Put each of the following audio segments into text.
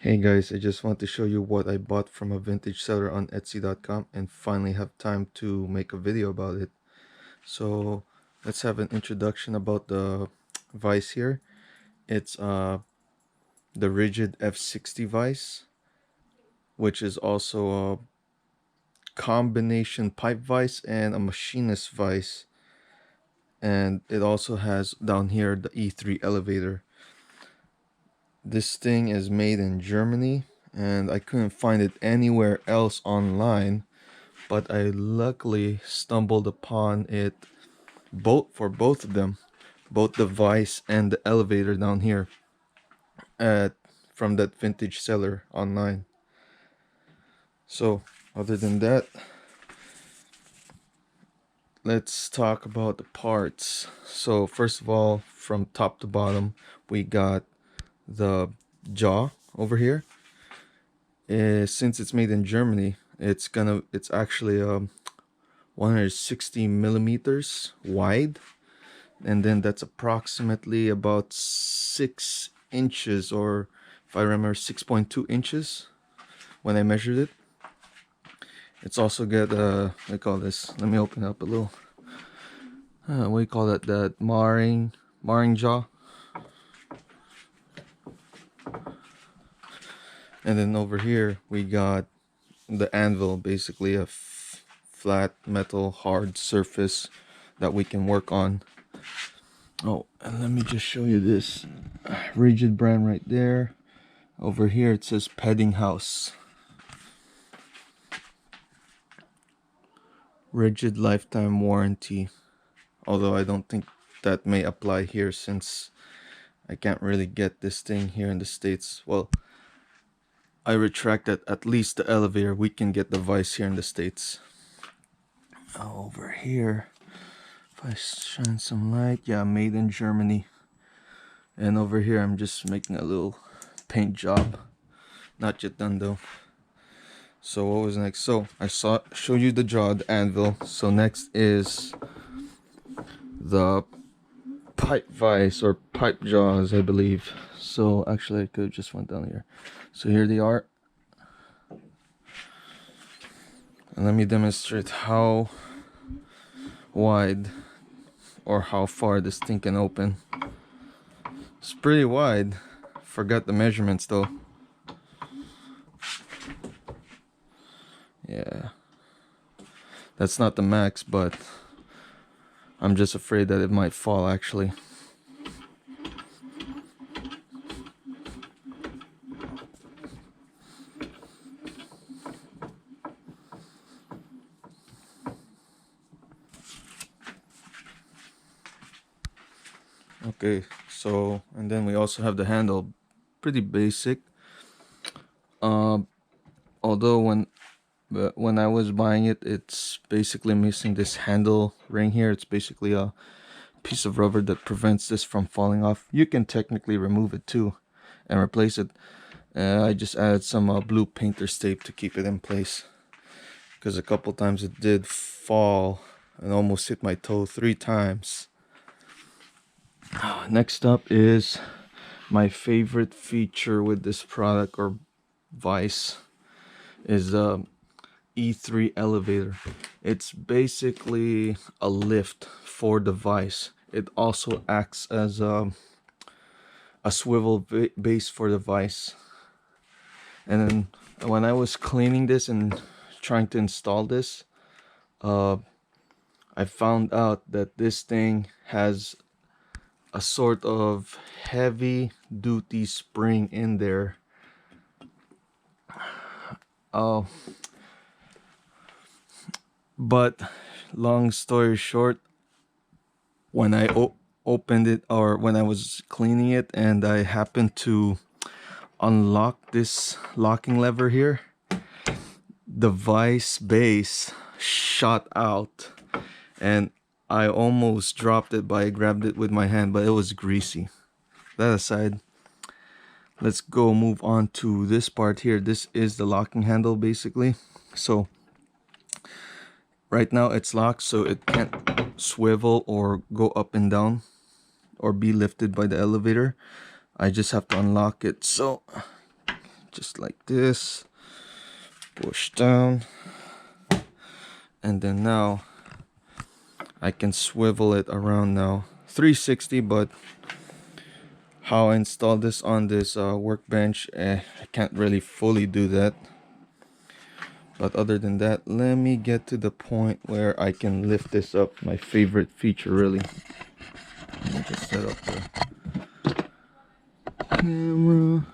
Hey guys, I just want to show you what I bought from a vintage seller on Etsy.com and finally have time to make a video about it. So let's have an introduction about the vise here. It's the RIDGID F-60 vise, which is also a combination pipe vise and a machinist vise. And it also has down here the E3 elevator. This thing is made in Germany and I couldn't find it anywhere else online, but I luckily stumbled upon it for both of them, both the vise and the elevator down here from that vintage seller online. So other than that, let's talk about the parts. So first of all, from top to bottom, we got the jaw over here. Since it's made in Germany, it's actually 160 millimeters wide, and then that's approximately about 6 inches, or if I remember, 6.2 inches when I measured it. It's also got what do you call this? Let me open it up a little. What do you call that? That marring jaw. And then over here we got the anvil, basically a flat metal hard surface that we can work on. Oh, and let me just show you this RIDGID brand right there. Over here it says Peddinghaus. RIDGID lifetime warranty. Although I don't think that may apply here since I can't really get this thing here in the States. Well, I retract that. At least the elevator, we can get the vise here in the States. Over here, if I shine some light, yeah, made in Germany. And over here I'm just making a little paint job, not yet done though. So what was next? So I show you the jaw, the anvil. So next is the pipe vise, or pipe jaws, I believe. So actually I could have just went down here. So here they are, and let me demonstrate how wide or how far this thing can open. It's pretty wide. Forgot the measurements though. Yeah, that's not the max, but I'm just afraid that it might fall actually. Okay, so and then we also have the handle, pretty basic. Although when I was buying it, it's basically missing this handle ring here. It's basically a piece of rubber that prevents this from falling off. You can technically remove it too and replace it. I just added some blue painter's tape to keep it in place, because a couple times it did fall and almost hit my toe 3 times. Next up is my favorite feature with this product or vise, is the E3 elevator. It's basically a lift for the vise. It also acts as a swivel base for the vise. And then when I was cleaning this and trying to install this, I found out that this thing has a sort of heavy duty spring in there. But long story short, when I opened it, or when I was cleaning it and I happened to unlock this locking lever here, the vise base shot out and I almost dropped it, but I grabbed it with my hand, but it was greasy. That aside, let's go move on to this part here. This is the locking handle basically. So right now it's locked, so it can't swivel or go up and down or be lifted by the elevator. I just have to unlock it. So just like this, push down, and then now I can swivel it around now 360. But how I install this on this workbench, I can't really fully do that. But other than that, let me get to the point where I can lift this up. My favorite feature, really. Let me just set up the camera.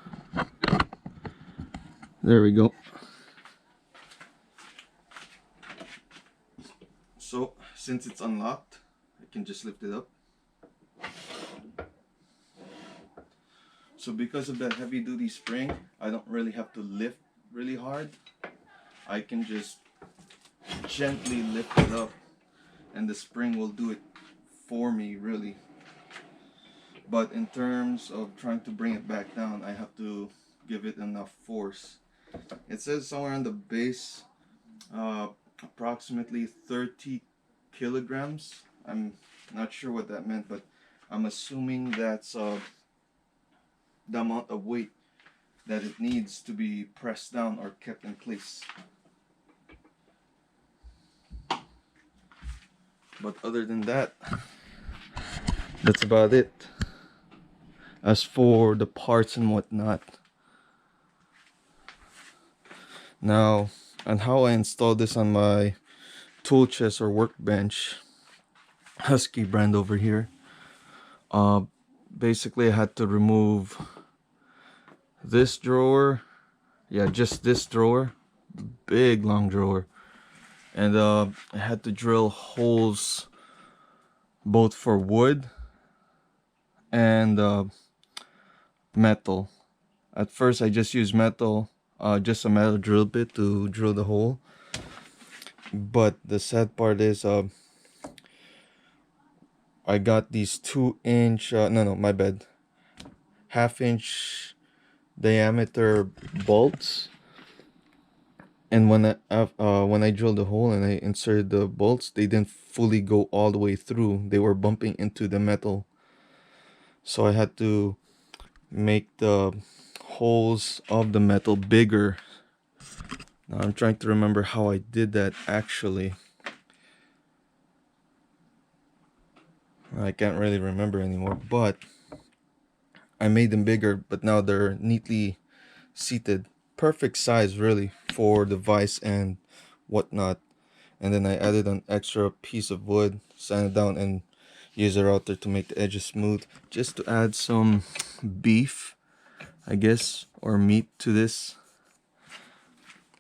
There we go. So since it's unlocked, I can just lift it up. So because of that heavy duty spring, I don't really have to lift really hard. I can just gently lift it up and the spring will do it for me, really. But in terms of trying to bring it back down, I have to give it enough force. It says somewhere on the base approximately 30 kilograms. I'm not sure what that meant, but I'm assuming that's the amount of weight that it needs to be pressed down or kept in place. But other than that, that's about it. As for the parts and whatnot, now and how I installed this on my tool chest or workbench, Husky brand over here. Basically I had to remove this drawer, just this drawer, big long drawer, and I had to drill holes both for wood and metal. At first I just used metal, just a metal drill bit to drill the hole. But the sad part is I got these 2-inch, no, my bad, 1/2-inch diameter bolts, and when I drilled the hole and I inserted the bolts, they didn't fully go all the way through. They were bumping into the metal, so I had to make the holes of the metal bigger. Now I'm trying to remember how I did that actually. I can't really remember anymore, but I made them bigger, but now they're neatly seated. Perfect size, really, for the vise and whatnot. And then I added an extra piece of wood, sand it down, and use a router to make the edges smooth, just to add some beef, I guess, or meat to this.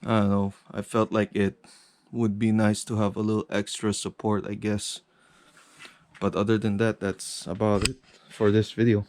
I don't know, I felt like it would be nice to have a little extra support, I guess. But other than that, that's about it for this video.